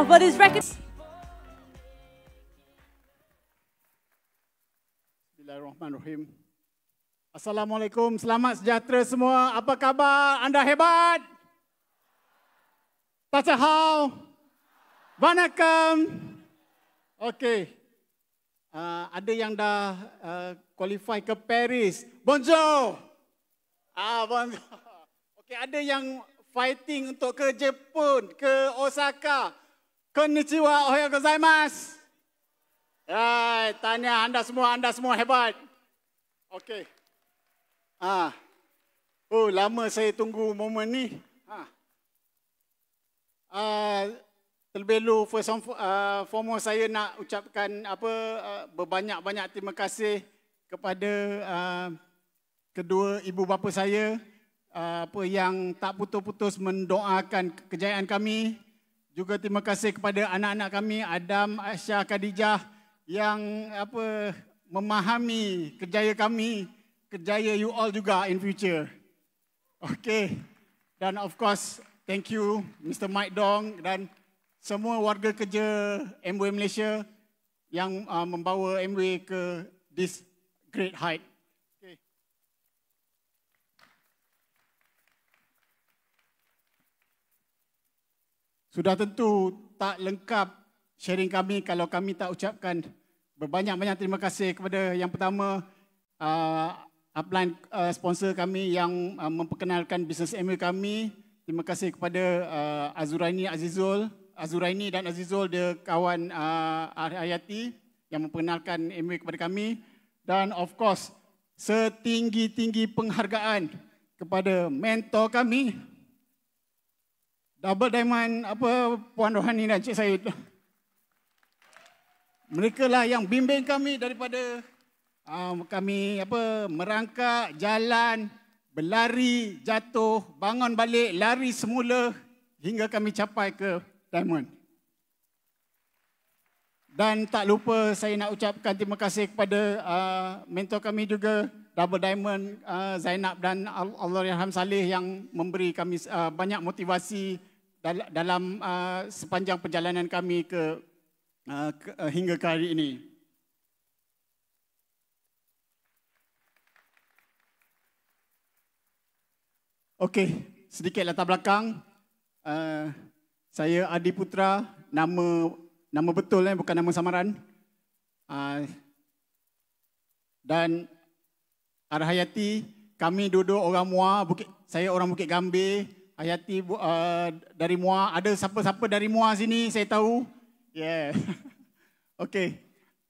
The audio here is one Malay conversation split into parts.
now for this record. Bismillahirrahmanirrahim. Assalamualaikum, selamat sejahtera semua. Apa khabar? Anda hebat? Tachahau. Vanakkam. Okey. Ada yang dah qualify ke Paris. Bonjour. Bonjour. Okey, ada yang fighting untuk ke Jepun, ke Osaka. Konnichiwa, ohayo gozaimasu. Tanya anda semua hebat. Okey. Lama saya tunggu momen ni. Terlebih dahulu first and foremost saya nak ucapkan berbanyak-banyak terima kasih kepada kedua ibu bapa saya yang tak putus-putus mendoakan kejayaan kami. Juga terima kasih kepada anak-anak kami Adam, Aisyah, Khadijah yang memahami kejayaan kami, kejayaan you all juga in future. Okay. Dan of course, thank you Mr. Mike Dong dan semua warga kerja Amway Malaysia yang membawa Amway ke this great height. Okay. Sudah tentu tak lengkap sharing kami kalau kami tak ucapkan berbanyak-banyak terima kasih kepada yang pertama upline sponsor kami yang memperkenalkan bisnes Amway kami. Terima kasih kepada Azuraini dan Azizul, dia kawan Hayati yang memperkenalkan Amway kepada kami. Dan of course, setinggi-tinggi penghargaan kepada mentor kami, Double Diamond Puan Rohani dan Cik Syed. Mereka lah yang bimbing kami daripada kami merangkak, jalan, berlari, jatuh, bangun balik, lari semula hingga kami capai ke Diamond. Dan tak lupa saya nak ucapkan terima kasih kepada mentor kami juga, Double Diamond, Zainab dan Allahyarham Saleh yang memberi kami banyak motivasi dalam sepanjang perjalanan kami hingga ke hari ini. Okey, sedikit latar belakang. Saya Adi Putra, nama betul bukan nama samaran. Dan Hayati, kami duduk orang Muar, saya orang Bukit Gambir, Hayati dari Muar. Ada siapa-siapa dari Muar sini saya tahu? Yeah. Okey.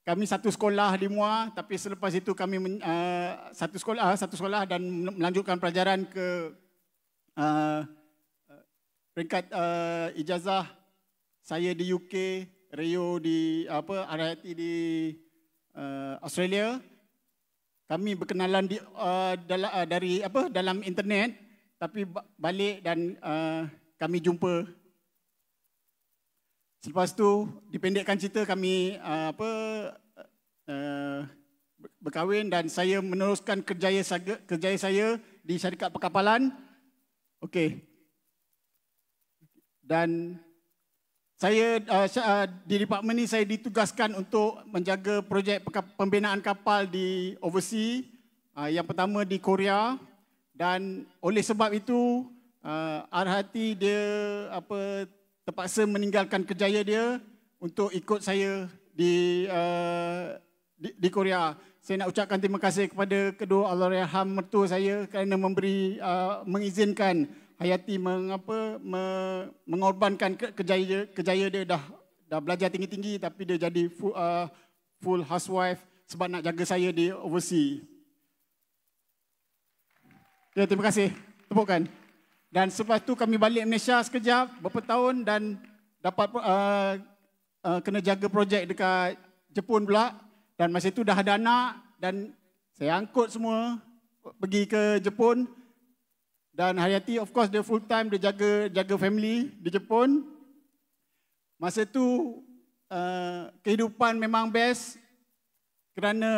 Kami satu sekolah di Muar, tapi selepas itu kami satu sekolah dan melanjutkan pelajaran ke peringkat ijazah. Saya di UK, Rio di Hayati di Australia. Kami berkenalan dalam internet, tapi balik dan kami jumpa. Selepas tu dipendekkan cerita, kami berkahwin dan saya meneruskan kerjaya saya di syarikat perkapalan. Okey. Dan saya di department ni saya ditugaskan untuk menjaga projek pembinaan kapal di overseas. Yang pertama di Korea, dan oleh sebab itu Arhati dia terpaksa meninggalkan kerjaya dia untuk ikut saya di Korea. Saya nak ucapkan terima kasih kepada kedua Allahyarham mertua saya kerana mengizinkan Hayati mengorbankan kerjaya dia. Dah belajar tinggi-tinggi tapi dia jadi full housewife sebab nak jaga saya di overseas. Ya, terima kasih. Tepukan. Dan selepas tu kami balik Malaysia sekejap, beberapa tahun, dan dapat kena jaga projek dekat Jepun pula. Dan masa itu dah ada anak dan saya angkut semua pergi ke Jepun. Dan Hayati of course dia full time, dia jaga family di Jepun. Masa tu kehidupan memang best kerana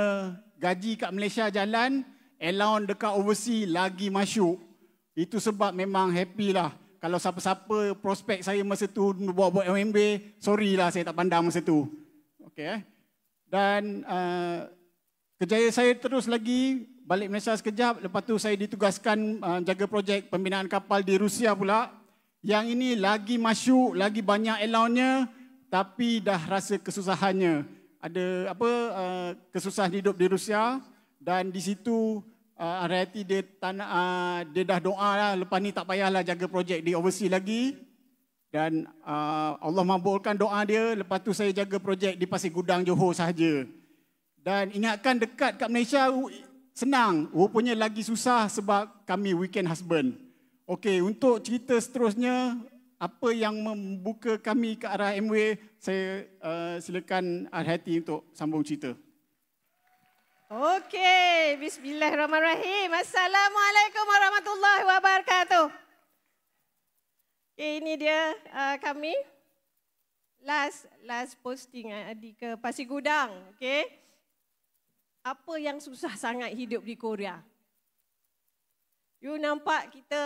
gaji kat Malaysia jalan, allowance dekat overseas lagi masuk. Itu sebab memang happy lah. kalau siapa-siapa prospek saya masa tu buat MMB, sorry lah saya tak pandang masa tu. Okay. Dan kerjaya saya terus lagi balik Malaysia sekejap. Lepas tu saya ditugaskan jaga projek pembinaan kapal di Rusia pula. Yang ini lagi masyuk, lagi banyak allowance-nya, tapi dah rasa kesusahannya. Ada kesusahan hidup di Rusia dan di situ hati dia dah doa lah, lepas ni tak payahlah jaga projek di overseas lagi. Dan Allah mabulkan doa dia, lepas tu saya jaga projek di Pasir Gudang, Johor sahaja. Dan ingatkan dekat kat Malaysia senang, rupanya lagi susah sebab kami weekend husband. Okey, untuk cerita seterusnya, apa yang membuka kami ke arah MW, saya silakan Hati untuk sambung cerita. Okey, bismillahirrahmanirrahim. Assalamualaikum warahmatullahi wabarakatuh. Okay, ini dia kami last posting di ke Pasir Gudang. Okey. Apa yang susah sangat hidup di Korea? You nampak kita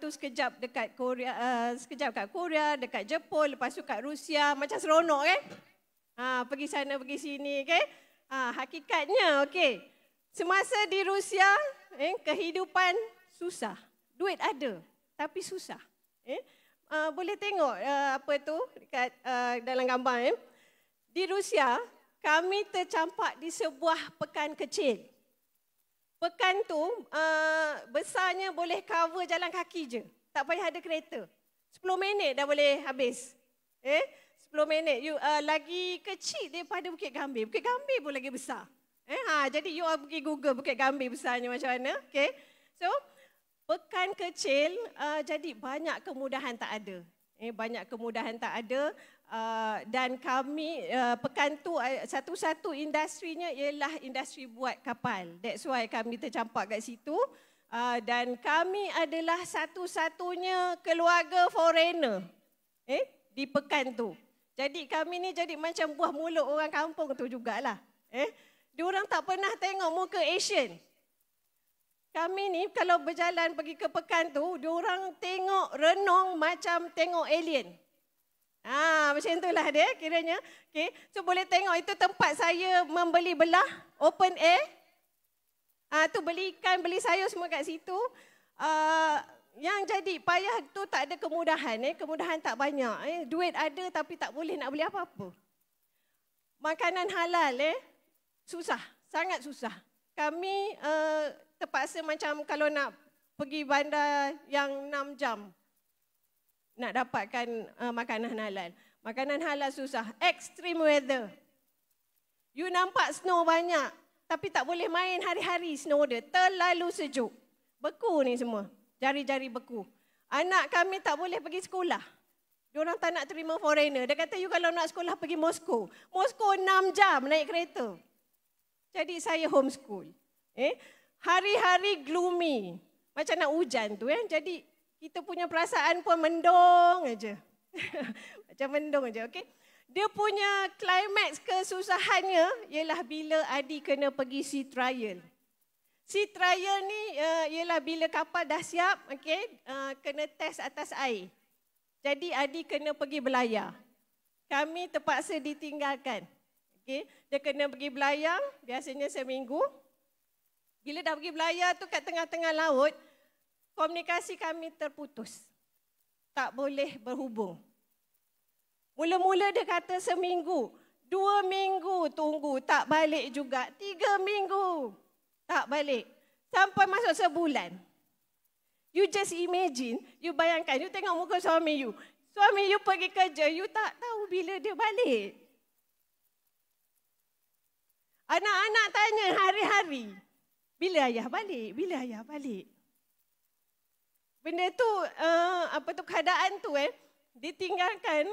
sekejap dekat Korea, sekejap kat Korea, dekat Jepun, lepas tu kat Rusia, macam seronok kan? Pergi sana pergi sini, okey? Hakikatnya, okey. Semasa di Rusia, kehidupan susah. Duit ada, tapi susah. Boleh tengok dekat dalam gambar. Di Rusia, kami tercampak di sebuah pekan kecil. Pekan tu besarnya boleh cover jalan kaki je. Tak payah ada kereta. 10 minit dah boleh habis. 10 minit. You lagi kecil daripada Bukit Gambir. Bukit Gambir pun lagi besar. Jadi you pergi Google Bukit Gambir besarnya macam mana. Okay. So, pekan kecil jadi banyak kemudahan tak ada. Banyak kemudahan tak ada. Dan kami, pekan tu satu-satu industrinya ialah industri buat kapal. That's why kami tercampak kat situ. Dan kami adalah satu-satunya keluarga foreigner di pekan tu. Jadi kami ni jadi macam buah mulut orang kampung tu jugalah. Diorang tak pernah tengok muka Asian. Kami ni kalau berjalan pergi ke pekan tu, diorang tengok renong macam tengok alien. Macam itulah dia kiranya. Okay. So boleh tengok itu tempat saya membeli belah, open air. Tu beli ikan, beli sayur semua kat situ. Yang jadi payah tu tak ada kemudahan. Kemudahan tak banyak. Duit ada tapi tak boleh nak beli apa-apa. Makanan halal susah, sangat susah. Kami terpaksa macam kalau nak pergi bandar yang 6 jam. Nak dapatkan makanan halal. Makanan halal susah. Extreme weather. You nampak snow banyak. Tapi tak boleh main hari-hari snow dia. Terlalu sejuk. Beku ni semua. Jari-jari beku. Anak kami tak boleh pergi sekolah. Diorang tak nak terima foreigner. Dia kata, you kalau nak sekolah pergi Moskow. Moskow 6 jam naik kereta. Jadi saya homeschool. Hari-hari gloomy. Macam nak hujan tu. Jadi kita punya perasaan pun mendung aja. Macam mendung aja, okey. Dia punya climax kesusahannya ialah bila Adi kena pergi sea trial. Sea trial ni ialah bila kapal dah siap, okey, kena test atas air. Jadi Adi kena pergi belayar. Kami terpaksa ditinggalkan. Okey, dia kena pergi belayar biasanya seminggu. Bila dah pergi belayar tu kat tengah-tengah laut, komunikasi kami terputus. Tak boleh berhubung. Mula-mula dia kata seminggu. 2 minggu tunggu, tak balik juga. 3 minggu, tak balik. Sampai masuk sebulan. You just imagine, you bayangkan, you tengok muka suami you. Suami you pergi kerja, you tak tahu bila dia balik. Anak-anak tanya hari-hari, bila ayah balik, bila ayah balik. Benda tu, keadaan tu ditinggalkan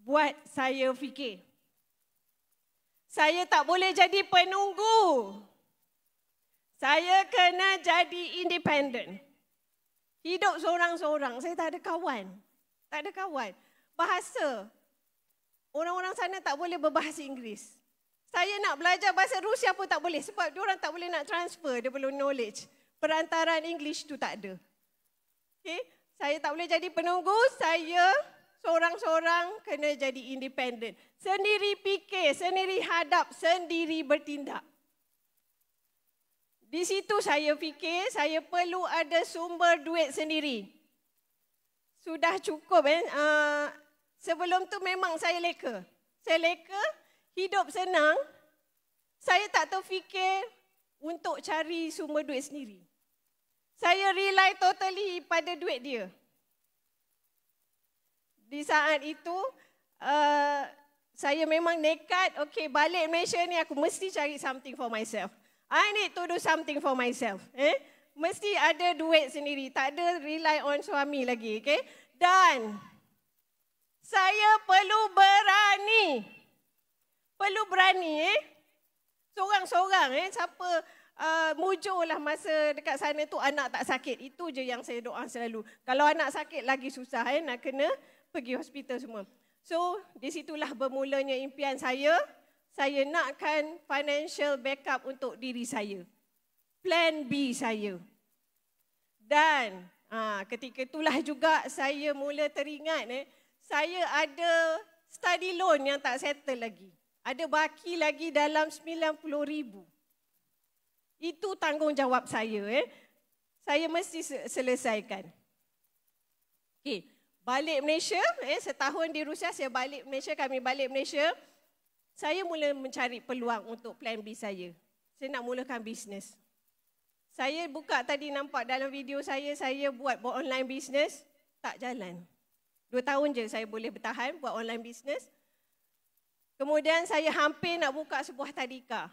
buat saya fikir. Saya tak boleh jadi penunggu. Saya kena jadi independent. Hidup seorang-seorang, saya tak ada kawan. Tak ada kawan. Bahasa, orang-orang sana tak boleh berbahasa Inggeris. Saya nak belajar bahasa Rusia pun tak boleh sebab diorang tak boleh nak transfer, dia perlu knowledge. Perantaran English tu tak ada. Okay? Saya tak boleh jadi penunggu, saya seorang-seorang kena jadi independen. Sendiri fikir, sendiri hadap, sendiri bertindak. Di situ saya fikir saya perlu ada sumber duit sendiri. Sudah cukup. Sebelum tu memang saya leka. Saya leka, hidup senang. Saya tak terfikir untuk cari sumber duit sendiri. Saya rely totally pada duit dia. Di saat itu, saya memang nekat, okay, balik Malaysia ni aku mesti cari something for myself. I need to do something for myself. Mesti ada duit sendiri, tak ada rely on suami lagi. Okay? Dan saya perlu berani. Perlu berani. Seorang-seorang. Siapa mujurlah masa dekat sana tu anak tak sakit. Itu je yang saya doa selalu. Kalau anak sakit lagi susah, nak kena pergi hospital semua. So, di situlah bermulanya impian saya. Saya nakkan financial backup untuk diri saya. Plan B saya. Dan ketika itulah juga saya mula teringat, saya ada study loan yang tak settle lagi. Ada baki lagi dalam 90,000. Itu tanggungjawab saya. Saya mesti selesaikan. Okay. Balik Malaysia, setahun di Rusia, saya balik Malaysia, kami balik Malaysia. Saya mula mencari peluang untuk plan B saya. Saya nak mulakan bisnes. Saya buka tadi nampak dalam video saya buat online bisnes, tak jalan. 2 tahun je saya boleh bertahan buat online bisnes. Kemudian saya hampir nak buka sebuah tadika.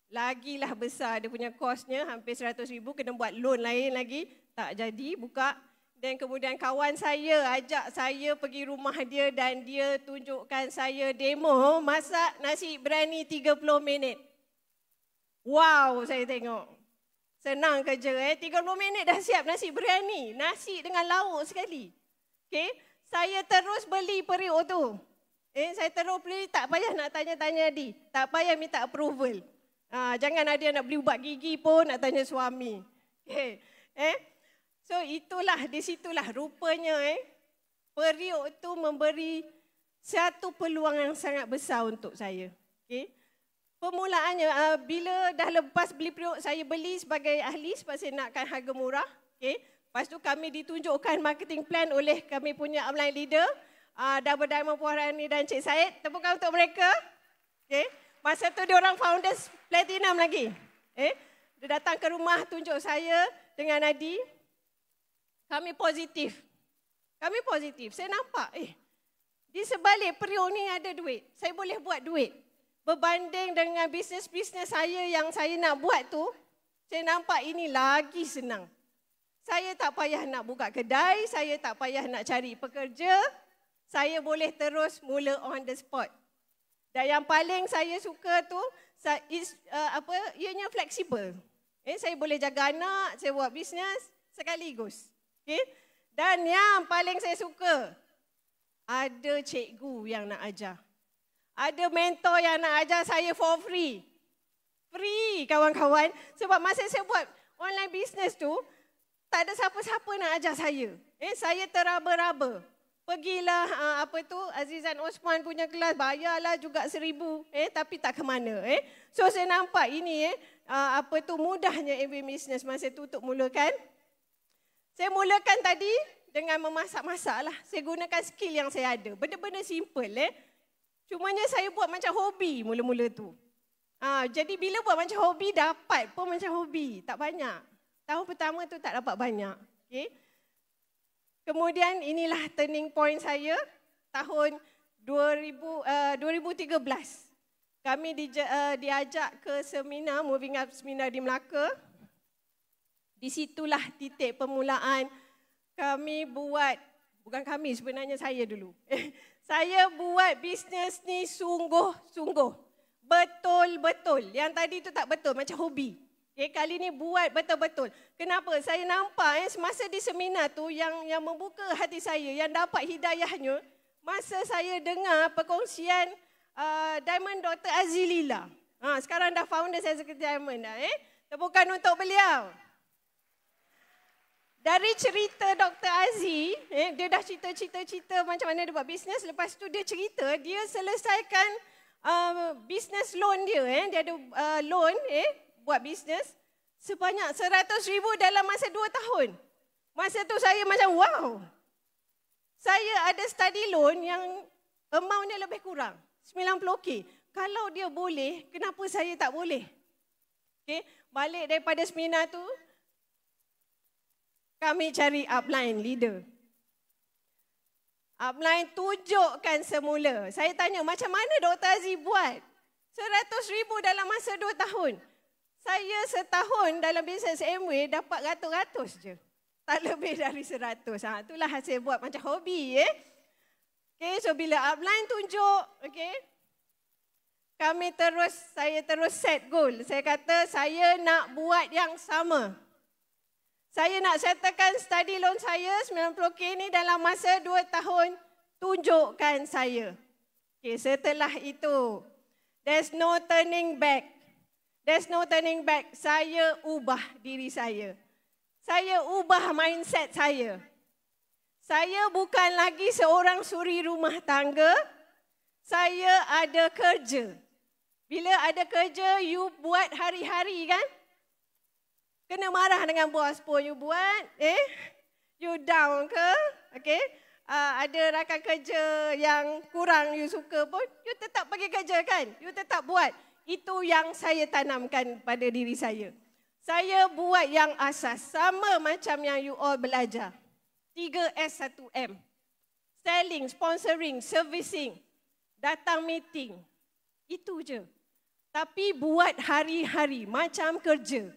Lagilah besar dia punya kosnya, hampir 100,000, kena buat loan lain lagi, tak jadi buka. Dan kemudian kawan saya ajak saya pergi rumah dia dan dia tunjukkan saya demo masak nasi biryani 30 minit. Wow, saya tengok. Senang kerja 30 minit dah siap nasi biryani. Nasi dengan lauk sekali. Okay? Saya terus beli periuk tu. Saya terus beli, tak payah nak tanya-tanya Adi. Tak payah minta approval. Jangan ada yang nak beli ubat gigi pun nak tanya suami. Okay. So itulah, di situlah rupanya periuk itu memberi satu peluang yang sangat besar untuk saya. Okay. Permulaannya, bila dah lepas beli periuk, saya beli sebagai ahli sebab saya nakkan harga murah. Okay. Lepas tu kami ditunjukkan marketing plan oleh kami punya upline leader, Double Diamond Puan Rani dan Cik Syed. Tepukan untuk mereka. Okay. Masa tu dia orang founders platinum lagi. Dia datang ke rumah tunjuk saya dengan Adi. Kami positif. Kami positif. Saya nampak, di sebalik periuk ni ada duit. Saya boleh buat duit. Berbanding dengan bisnes-bisnes saya yang saya nak buat tu, saya nampak ini lagi senang. Saya tak payah nak buka kedai, saya tak payah nak cari pekerja. Saya boleh terus mula on the spot. Dan yang paling saya suka tu, ianya fleksibel. Saya boleh jaga anak, saya buat bisnes sekaligus. Okay? Dan yang paling saya suka, ada cikgu yang nak ajar. Ada mentor yang nak ajar saya for free. Free kawan-kawan. Sebab masa saya buat online business tu, tak ada siapa-siapa nak ajar saya. Saya teraba-raba. Pergilah Azizan Osman punya kelas, bayarlah juga 1,000. Tapi tak ke mana. So saya nampak ini mudahnya MB Business masa tu untuk mulakan. Saya mulakan tadi dengan memasak-masak lah. Saya gunakan skill yang saya ada. Benda-benda simple. Cumanya saya buat macam hobi mula-mula tu. Jadi bila buat macam hobi, dapat pun macam hobi. Tak banyak. Tahun pertama tu tak dapat banyak. Okay. Kemudian inilah turning point saya. Tahun 2013. Kami diajak ke seminar, Moving Up Seminar di Melaka. Di situlah titik permulaan kami buat, bukan kami sebenarnya saya dulu. Saya buat bisnes ni sungguh-sungguh. Betul-betul. Yang tadi tu tak betul, macam hobi. Kali ni buat betul-betul. Kenapa? Saya nampak semasa di seminar tu yang membuka hati saya, yang dapat hidayahnya, masa saya dengar perkongsian Diamond Dr. Azilila. Sekarang dah founder Executive Diamond dah. Tepukan untuk beliau. dari cerita Dr. Aziz, dia dah cerita macam mana dia buat bisnes. Lepas tu dia cerita, dia selesaikan bisnes loan dia. Dia ada loan buat bisnes sebanyak 100,000 dalam masa 2 tahun. Masa tu saya macam wow. Saya ada study loan yang amountnya lebih kurang, 90k. Kalau dia boleh, kenapa saya tak boleh? Okay. Balik daripada seminar tu, kami cari upline leader. Upline tunjukkan semula. Saya tanya, macam mana Dr. Aziz buat 100,000 dalam masa 2 tahun? Saya setahun dalam bisnes Amway dapat ratus-ratus je. Tak lebih dari 100. Itulah hasil buat macam hobi. Okay, so bila upline tunjuk, saya terus set goal. Saya kata saya nak buat yang sama. Saya nak settlekan study loan saya 90k ni dalam masa 2 tahun. Tunjukkan saya. Okay, setelah itu, there's no turning back. There's no turning back. Saya ubah diri saya. Saya ubah mindset saya. Saya bukan lagi seorang suri rumah tangga. Saya ada kerja. Bila ada kerja, you buat hari-hari kan? Kena marah dengan bos pun you buat, you down ke, ada rakan kerja yang kurang you suka pun, you tetap pergi kerja kan, you tetap buat. Itu yang saya tanamkan pada diri saya. Saya buat yang asas, sama macam yang you all belajar. 3S 1M. Selling, sponsoring, servicing, datang meeting. Itu je. Tapi buat hari-hari, macam kerja.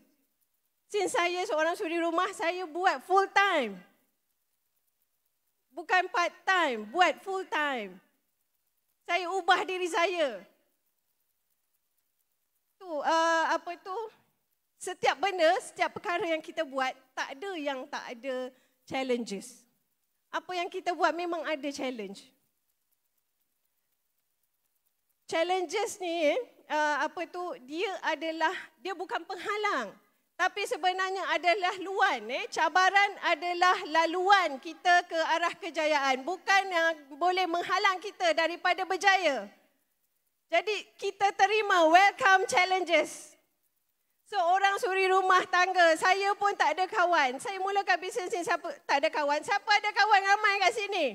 Since saya seorang suri rumah, saya buat full time. Bukan part time, buat full time. Saya ubah diri saya. Setiap benda, setiap perkara yang kita buat, tak ada yang tak ada challenges. Apa yang kita buat memang ada challenge. Challenges ni, dia bukan penghalang. Tapi sebenarnya adalah luan. Cabaran adalah laluan kita ke arah kejayaan. Bukan yang boleh menghalang kita daripada berjaya. Jadi kita terima welcome challenges. Seorang suri rumah tangga, saya pun tak ada kawan. Saya mulakan bisnes ni, siapa tak ada kawan? Siapa ada kawan ramai kat sini?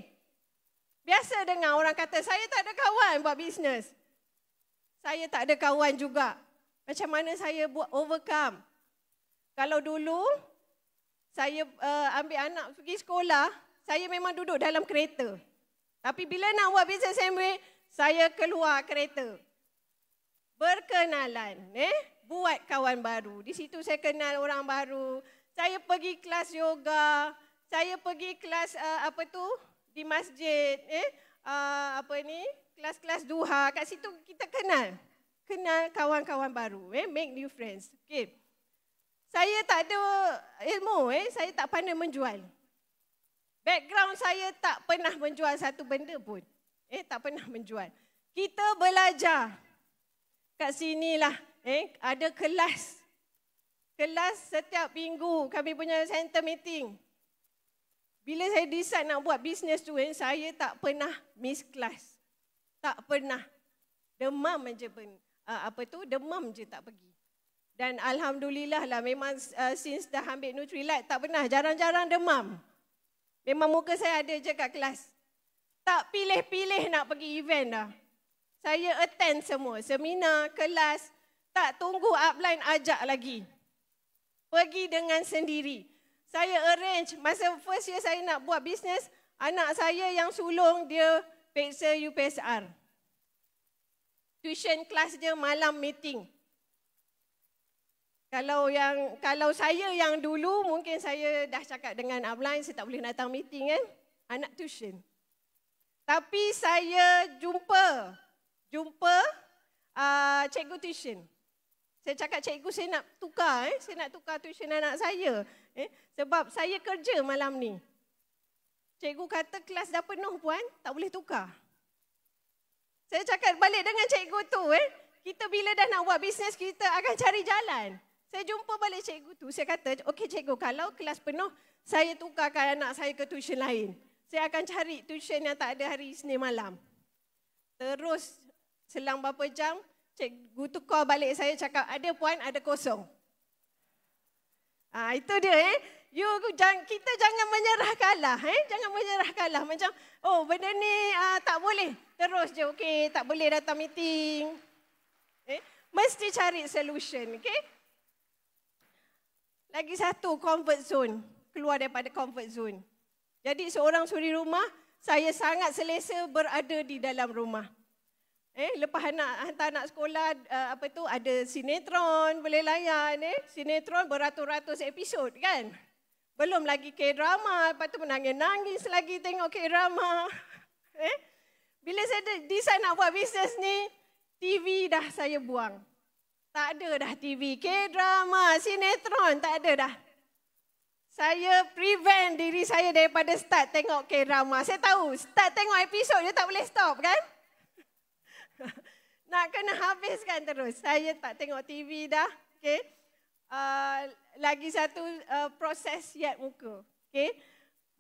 Biasa dengar orang kata, saya tak ada kawan buat bisnes. Saya tak ada kawan juga. Macam mana saya buat overcome? Kalau dulu saya ambil anak pergi sekolah, saya memang duduk dalam kereta. Tapi bila nak buat bisnes Amway, saya keluar kereta. Berkenalan, buat kawan baru. Di situ saya kenal orang baru. Saya pergi kelas yoga, saya pergi kelas di masjid, kelas-kelas duha. Kat situ kita kenal kawan-kawan baru, make new friends. Okay. Saya tak ada ilmu, saya tak pandai menjual. Background saya tak pernah menjual satu benda pun. Tak pernah menjual. Kita belajar. Kat sinilah, ada kelas. Kelas setiap minggu, kami punya center meeting. Bila saya decide nak buat bisnes tu, saya tak pernah miss kelas. Tak pernah. Demam je demam je tak pergi. Dan alhamdulillah lah, memang since dah ambil Nutrilite, tak pernah, jarang-jarang demam. Memang muka saya ada je kat kelas. Tak pilih-pilih nak pergi event dah. Saya attend semua, seminar, kelas, tak tunggu upline ajak lagi. Pergi dengan sendiri. Saya arrange, masa first year saya nak buat bisnes, anak saya yang sulung dia peksa UPSR. Tuition kelas dia malam meeting. Kalau saya yang dulu, mungkin saya dah cakap dengan upline, saya tak boleh datang meeting kan, anak tuition. Tapi saya jumpa cikgu tuition. Saya cakap, cikgu saya nak tukar tuition anak saya. Sebab saya kerja malam ni. Cikgu kata kelas dah penuh puan, tak boleh tukar. Saya cakap balik dengan cikgu tu, kita bila dah nak buat bisnes, kita akan cari jalan. Saya jumpa balik cikgu tu, saya kata, okey cikgu, kalau kelas penuh, saya tukarkan anak saya ke tuition lain. Saya akan cari tuition yang tak ada hari Isnin malam. Terus selang berapa jam, cikgu tukar balik saya cakap, ada puan, ada kosong. Itu dia. Kita jangan menyerah kalah. Jangan menyerah kalah. Macam, oh benda ni tak boleh. Terus je, okey, tak boleh datang meeting. Mesti cari solution, okey? Lagi satu, comfort zone. Keluar daripada comfort zone. Jadi seorang suri rumah, saya sangat selesa berada di dalam rumah. Lepas hantar anak sekolah, ada sinetron, boleh layan. Sinetron beratus-ratus episod kan. Belum lagi K-drama, lepas tu menangis-nangis lagi tengok K-drama. Bila saya decide nak buat bisnes ni, TV dah saya buang. Tak ada dah TV, K-drama, sinetron, tak ada dah. Saya prevent diri saya daripada start tengok K-drama. Saya tahu, start tengok episod je tak boleh stop kan? Nak kena habiskan terus. Saya tak tengok TV dah. Okay. Lagi satu proses siap muka. Okay.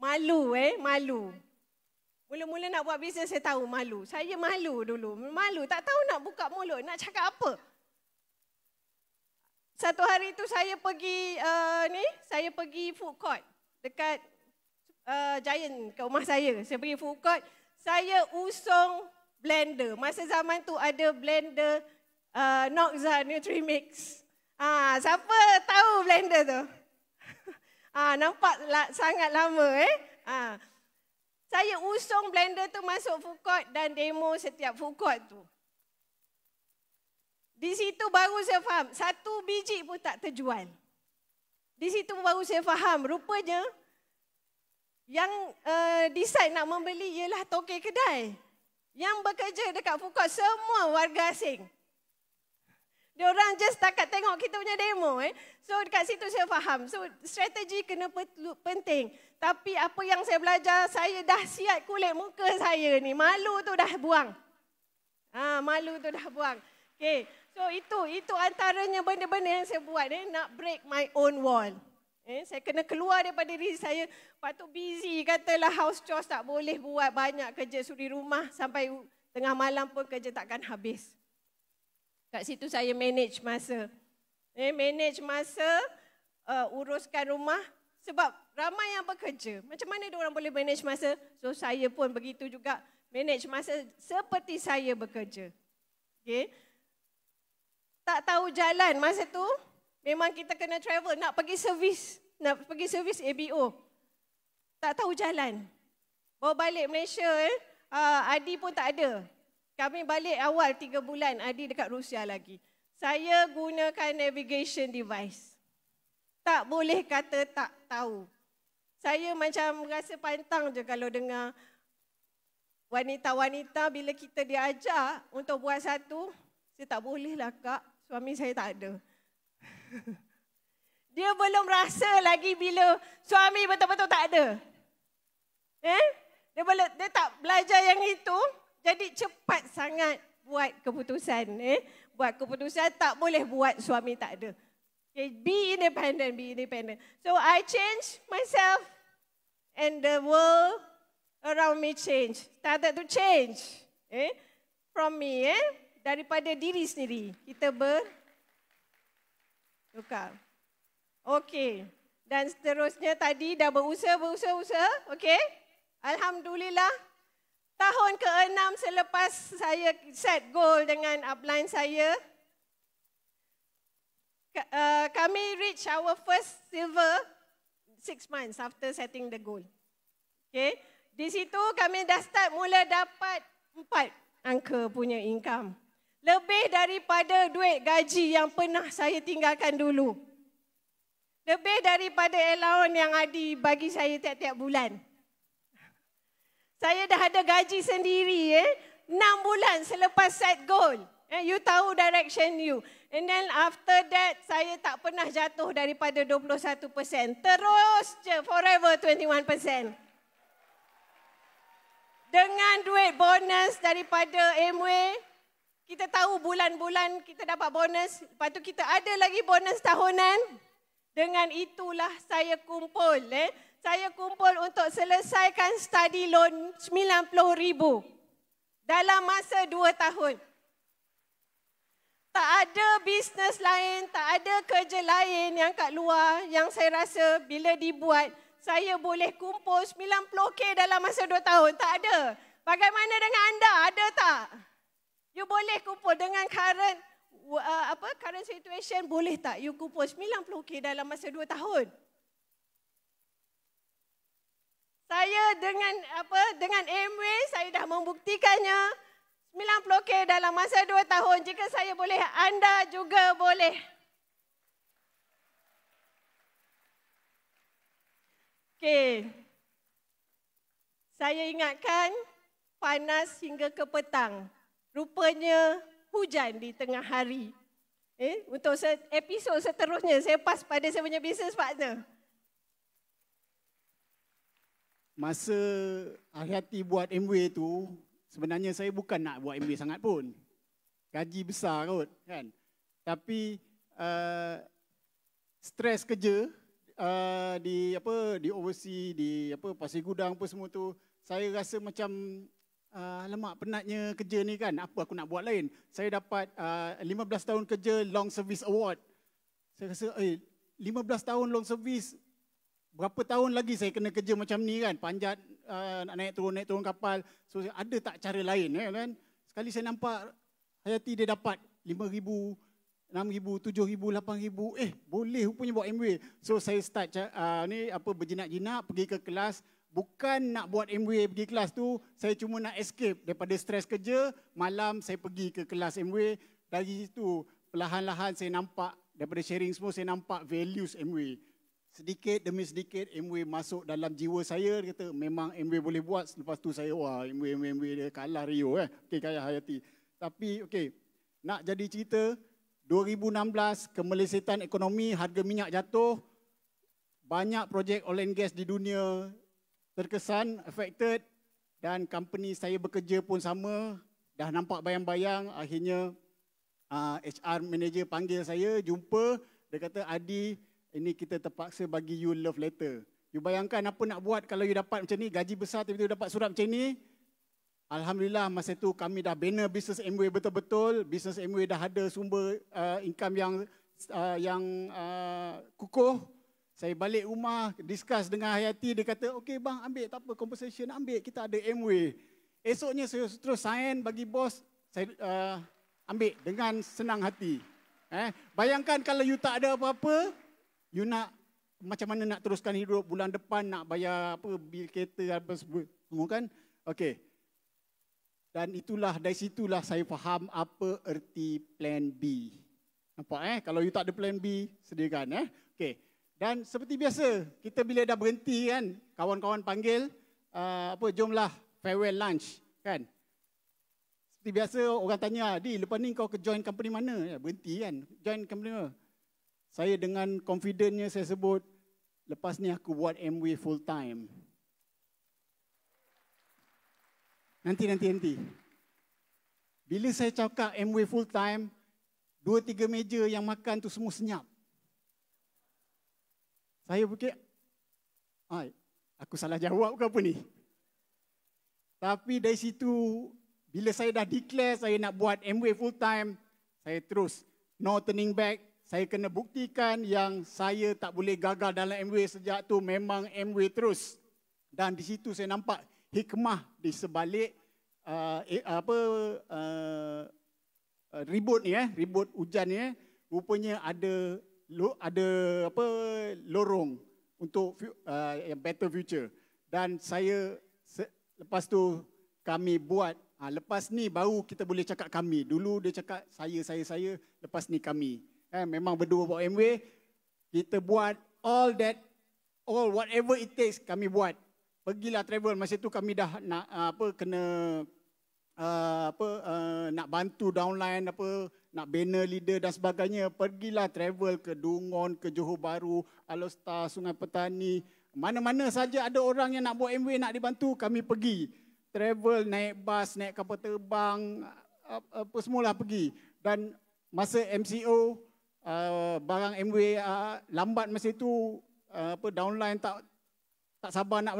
Malu malu. Mula-mula nak buat bisnes saya tahu malu. Saya malu dulu. Malu, tak tahu nak buka mulut, nak cakap apa. Satu hari tu saya pergi food court dekat Giant ke rumah saya. Saya pergi food court, saya usung blender. Masa zaman tu ada blender Noxa Nutrimix. Siapa tahu blender tu? Nampak sangat lama Saya usung blender tu masuk food court dan demo setiap food court tu. Di situ baru saya faham, satu biji pun tak terjual. Di situ baru saya faham, rupanya yang decide nak membeli ialah tokek kedai. Yang bekerja dekat food court semua warga asing. Diorang just takat tengok kita punya demo. So dekat situ saya faham. So strategi kena penting. Tapi apa yang saya belajar, saya dah siap kulit muka saya ni. Malu tu dah buang. Malu tu dah buang. Okay. So itu antaranya benda-benda yang saya buat nak break my own wall. Saya kena keluar daripada diri saya. Lepas tu busy katalah house chores tak boleh buat banyak kerja suri rumah. Sampai tengah malam pun kerja takkan habis. Kat situ saya manage masa. Manage masa, uruskan rumah. Sebab ramai yang bekerja. Macam mana diorang boleh manage masa? So saya pun begitu juga manage masa seperti saya bekerja. Okay. Tak tahu jalan masa tu, memang kita kena travel, nak pergi servis ABO. Tak tahu jalan. Bawa balik Malaysia, Adi pun tak ada. Kami balik awal 3 bulan, Adi dekat Rusia lagi. Saya gunakan navigation device. Tak boleh kata tak tahu. Saya macam rasa pantang je kalau dengar wanita-wanita bila kita diajar untuk buat satu, saya tak boleh lah kak, suami saya tak ada. Dia belum rasa lagi bila suami betul-betul tak ada. Dia tak belajar yang itu, jadi cepat sangat buat keputusan. Buat keputusan tak boleh buat suami tak ada. Okay, be independent. So I change myself and the world around me change. Started to change. From me, daripada diri sendiri. Kita bertukar. Okey. Dan seterusnya tadi dah berusaha. Okey. Alhamdulillah. Tahun ke-6 selepas saya set goal dengan upline saya, kami reach our first silver 6 months after setting the goal. Okay. Di situ kami dah start mula dapat 4 angka punya income. Lebih daripada duit gaji yang pernah saya tinggalkan dulu. Lebih daripada allowance yang Adi bagi saya tiap-tiap bulan. Saya dah ada gaji sendiri 6 bulan selepas set goal. You tahu direction you. And then after that, saya tak pernah jatuh daripada 21%. Terus je, forever 21%. Dengan duit bonus daripada Amway, kita tahu bulan-bulan kita dapat bonus. Lepas tu kita ada lagi bonus tahunan. Dengan itulah saya kumpul. saya kumpul untuk selesaikan study loan 90,000 dalam masa 2 tahun. Tak ada bisnes lain, tak ada kerja lain yang kat luar yang saya rasa bila dibuat, saya boleh kumpul 90K dalam masa 2 tahun. Tak ada. Bagaimana dengan anda? Ada tak? You boleh kumpul dengan current situation, boleh tak you kumpul 90K dalam masa 2 tahun? Saya dengan Amway saya dah membuktikannya 90K dalam masa 2 tahun. Jika saya boleh, anda juga boleh. Okey. Saya ingatkan panas hingga ke petang. Rupanya hujan di tengah hari. Untuk episod seterusnya saya pas pada saya punya business partner. Masa hati-hati buat Amway tu, sebenarnya saya bukan nak buat Amway sangat pun. Gaji besar kot, kan. Tapi stres kerja di overseas, di Pasir Gudang apa semua tu, saya rasa macam alamak penatnya kerja ni kan. Apa aku nak buat lain? Saya dapat 15 tahun kerja long service award. Saya rasa 15 tahun long service, berapa tahun lagi saya kena kerja macam ni kan, panjat naik turun kapal. So ada tak cara lain kan? Sekali saya nampak Hayati dia dapat 5,000, 6,000, 7,000, 8,000. Boleh rupanya buat Amway. So saya start berjinak-jinak pergi ke kelas. Bukan nak buat Amway pergi kelas tu, saya cuma nak escape daripada stres kerja. Malam saya pergi ke kelas Amway. Dari situ perlahan-lahan saya nampak, daripada sharing semua saya nampak values Amway. Sedikit demi sedikit Amway masuk dalam jiwa saya. Dia kata memang Amway boleh buat. Lepas tu saya Amway dia kalah Rio Okey, kaya Hayati. Tapi nak jadi cerita, 2016 kemelesetan ekonomi, harga minyak jatuh. Banyak projek oil and gas di dunia terkesan, affected, dan company saya bekerja pun sama. Dah nampak bayang-bayang, akhirnya HR manager panggil saya, jumpa. Dia kata, Adi, ini kita terpaksa bagi you love letter. You bayangkan apa nak buat kalau you dapat macam ni, gaji besar tiba-tiba dapat surat macam ni. Alhamdulillah masa tu kami dah bina bisnes Amway betul-betul. Bisnes Amway dah ada sumber income yang kukuh. Saya balik rumah, discuss dengan Hayati, dia kata, okey bang, ambil, tak apa, compensation ambil, kita ada Amway. Esoknya saya terus sign bagi bos, saya ambil dengan senang hati. Bayangkan kalau you tak ada apa-apa, you nak macam mana nak teruskan hidup, bulan depan nak bayar bil kereta apa semua kan. Okey. Dan dari situlah saya faham apa erti plan B. Nampak kalau you tak ada plan B, sediakan Okey. Dan seperti biasa, kita bila dah berhenti kan, kawan-kawan panggil, jomlah farewell lunch kan. Seperti biasa orang tanya, Di, lepas ni kau ke join company mana? Berhenti kan, join company mana? Saya dengan confidentnya saya sebut, lepas ni aku buat Amway full time. Nanti. Bila saya cakap Amway full time, 2-3 meja yang makan tu semua senyap. Saya fikir, aku salah jawab ke apa ni? Tapi dari situ, bila saya dah declare saya nak buat Amway full time, saya terus no turning back. Saya kena buktikan yang saya tak boleh gagal dalam Amway. Sejak tu memang Amway terus. Dan di situ saya nampak hikmah di sebalik ribut ni ribut hujan ni rupanya ada lorong untuk better future. Dan saya lepas tu kami buat, lepas ni baru kita boleh cakap kami. Dulu dia cakap saya, lepas ni kami. Memang berdua buat Amway, kita buat all whatever it takes kami buat. Pergilah travel, masa tu kami dah nak nak bantu downline, nak banner leader dan sebagainya. Pergilah travel ke Dungon, ke Johor Bahru, Alor-Star, Sungai Petani. Mana-mana saja ada orang yang nak buat Amway, nak dibantu, kami pergi. Travel, naik bas, naik kapal terbang, apa semualah pergi. Dan masa MCO, barang Amway lambat masa itu, downline tak tak sabar nak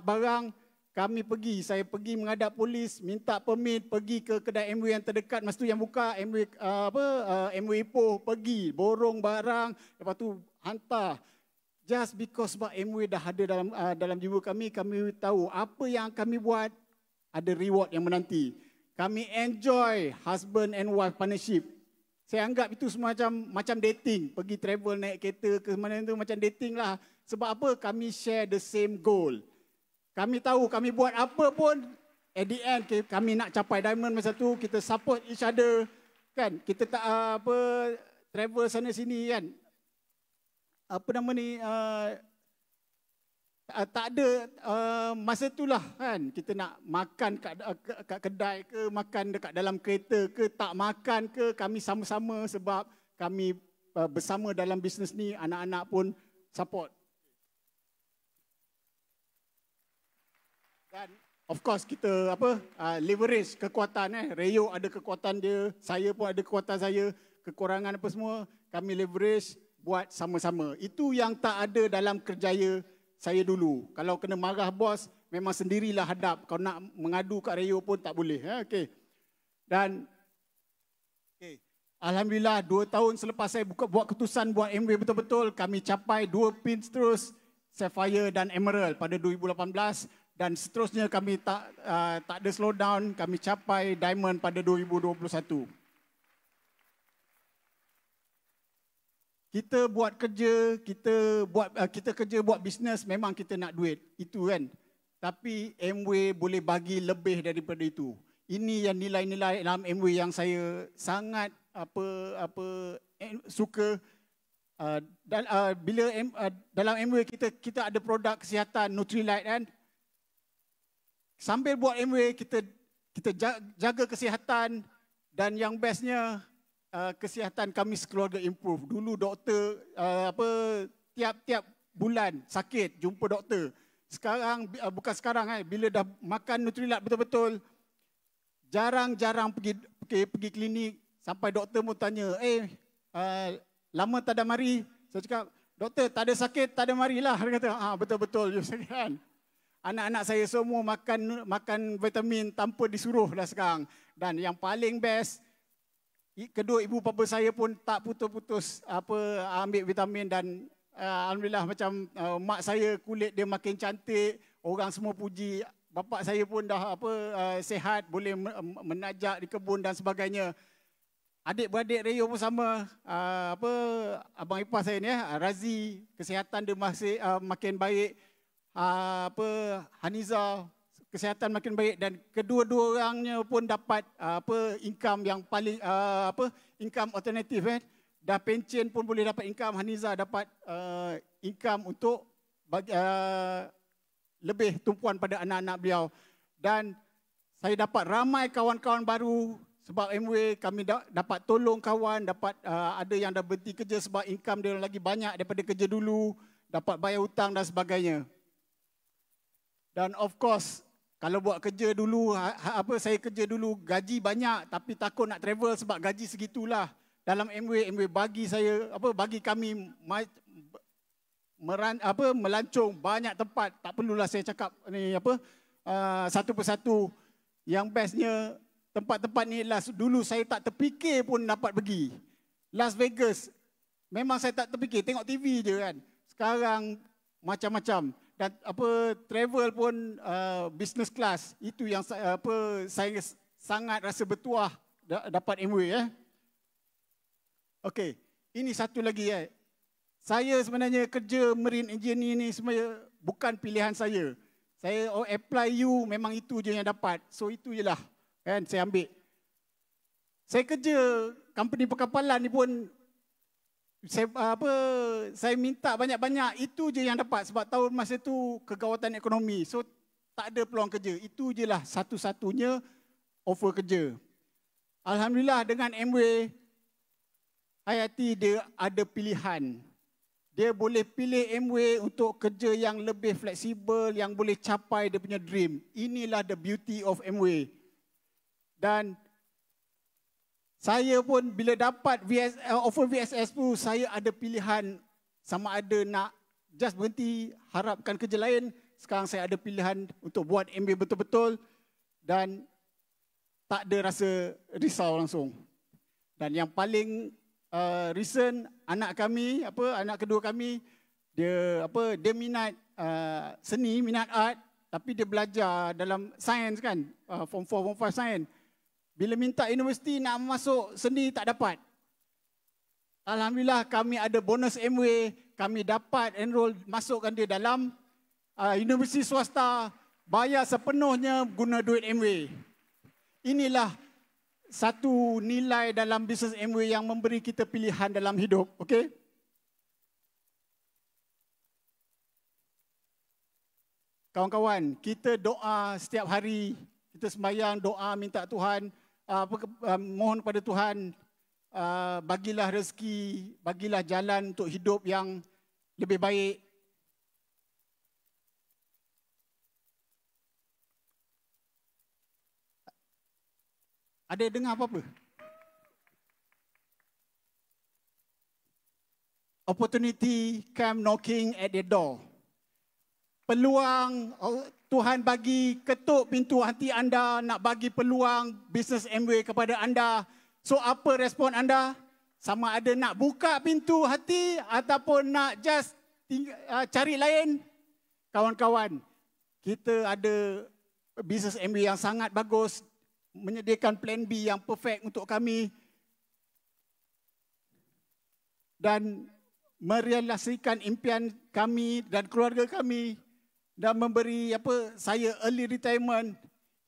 barang, kami pergi. Saya pergi menghadap polis, minta permit, pergi ke kedai MW yang terdekat. Masa tu yang buka MW Ipoh, pergi borong barang, lepas tu hantar. Just because sebab MW dah ada dalam jiwa kami tahu apa yang kami buat ada reward yang menanti. Kami enjoy husband and wife partnership. Saya anggap itu semua macam dating. Pergi travel naik kereta ke mana tu macam dating lah. Sebab apa? Kami share the same goal. Kami tahu kami buat apa pun, at the end kami nak capai diamond masa tu, kita support each other. Kan? Kita tak travel sana sini kan. Tak ada masa itulah kan, kita nak makan kat kedai ke, makan dekat dalam kereta ke, tak makan ke, kami sama-sama sebab kami bersama dalam bisnes ni, anak-anak pun support. Dan of course kita leverage kekuatan. Rayo ada kekuatan dia, saya pun ada kekuatan saya, kekurangan apa semua kami leverage buat sama-sama. Itu yang tak ada dalam kerjaya saya dulu. Kalau kena marah bos, memang sendirilah hadap. Kalau nak mengadu kat Rayo pun tak boleh. Okay. Dan alhamdulillah 2 tahun selepas saya buat keputusan buat MW betul-betul, kami capai 2 pins terus, Sapphire dan Emerald pada 2018. Dan seterusnya kami tak ada slow down, kami capai Diamond pada 2021. Kita buat kerja, kita kerja buat bisnes, memang kita nak duit, itu kan. Tapi MW boleh bagi lebih daripada itu. Ini yang nilai-nilai dalam MW yang saya sangat suka. Bila dalam MW kita ada produk kesihatan Nutrilite kan. Sambil buat MW kita jaga kesihatan, dan yang bestnya kesihatan kami sekeluarga improve. Dulu doktor tiap-tiap bulan sakit jumpa doktor. Sekarang bukan sekarang bila dah makan Nutrilite betul-betul, jarang-jarang pergi klinik, sampai doktor pun tanya, lama tak ada mari? Saya cakap, doktor tak ada sakit, tak ada marilah. Dia kata, betul-betul je kan. Anak-anak saya semua makan vitamin tanpa disuruh dah sekarang. Dan yang paling best, kedua ibu bapa saya pun tak putus-putus ambil vitamin, dan alhamdulillah macam mak saya kulit dia makin cantik, orang semua puji. Bapa saya pun dah sihat, boleh menajak di kebun dan sebagainya. Adik-beradik Rayo pun sama. Abang ipar saya ni Razi, kesihatan dia masih makin baik. Haniza, kesihatan makin baik, dan kedua-dua orangnya pun dapat income yang paling income alternatif Dah pencen pun boleh dapat income. Haniza dapat income untuk bagi, lebih tumpuan pada anak-anak beliau. Dan saya dapat ramai kawan-kawan baru sebab MW. Kami dapat tolong kawan, dapat ada yang dah berhenti kerja sebab income dia lagi banyak daripada kerja dulu, dapat bayar hutang dan sebagainya. Dan of course, kalau buat kerja dulu, saya kerja dulu gaji banyak tapi takut nak travel sebab gaji segitulah. Dalam MW bagi saya bagi kami melancong banyak tempat. Tak perlulah saya cakap ni satu persatu. Yang bestnya tempat-tempat ni dulu saya tak terfikir pun dapat pergi. Las Vegas memang saya tak terfikir, tengok TV je kan. Sekarang macam-macam. Dan travel pun business class, itu yang saya sangat rasa bertuah dapat MW Okey, ini satu lagi Saya sebenarnya kerja marine engineer ni sebenarnya bukan pilihan saya. Saya apply U, memang itu je yang dapat. So itu je lah kan saya ambil. Saya kerja company perkapalan ni pun saya minta banyak-banyak, itu je yang dapat sebab tahun masa tu kegawatan ekonomi. So tak ada peluang kerja. Itu je lah satu-satunya offer kerja. Alhamdulillah dengan MW, Hayati dia ada pilihan. Dia boleh pilih MW untuk kerja yang lebih fleksibel, yang boleh capai dia punya dream. Inilah the beauty of MW. Dan saya pun bila dapat offer VSS tu, saya ada pilihan sama ada nak just berhenti harapkan kerja lain. Sekarang saya ada pilihan untuk buat MBA betul-betul dan tak ada rasa risau langsung. Dan yang paling recent, anak kedua kami, dia minat seni, minat art, tapi dia belajar dalam sains kan, form 4, form 5 sains. Bila minta universiti nak masuk seni tak dapat. Alhamdulillah kami ada bonus MWay, kami dapat enroll, masukkan dia dalam universiti swasta, bayar sepenuhnya guna duit MWay. Inilah satu nilai dalam bisnes MWay yang memberi kita pilihan dalam hidup, okey? Kawan-kawan, kita doa setiap hari, kita sembahyang, doa minta Tuhan, mohon kepada Tuhan, bagilah rezeki, bagilah jalan untuk hidup yang lebih baik. Ada dengar apa-apa? Opportunity come knocking at the door. Peluang, Tuhan bagi, ketuk pintu hati anda, nak bagi peluang bisnes MWay kepada anda. So apa respon anda? Sama ada nak buka pintu hati ataupun nak just cari lain? Kawan-kawan, kita ada bisnes MWay yang sangat bagus, menyediakan plan B yang perfect untuk kami dan merealisasikan impian kami dan keluarga kami dan memberi saya early retirement.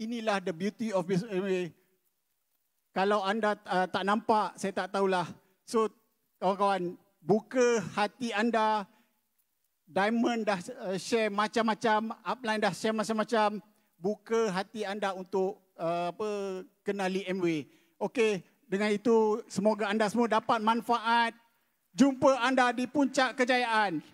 Inilah the beauty of business MWay. Kalau anda tak nampak, saya tak tahulah. So kawan-kawan, buka hati anda. Diamond dah share macam-macam, upline dah share macam-macam. Buka hati anda untuk kenali MWay. Okey, dengan itu semoga anda semua dapat manfaat. Jumpa anda di puncak kejayaan.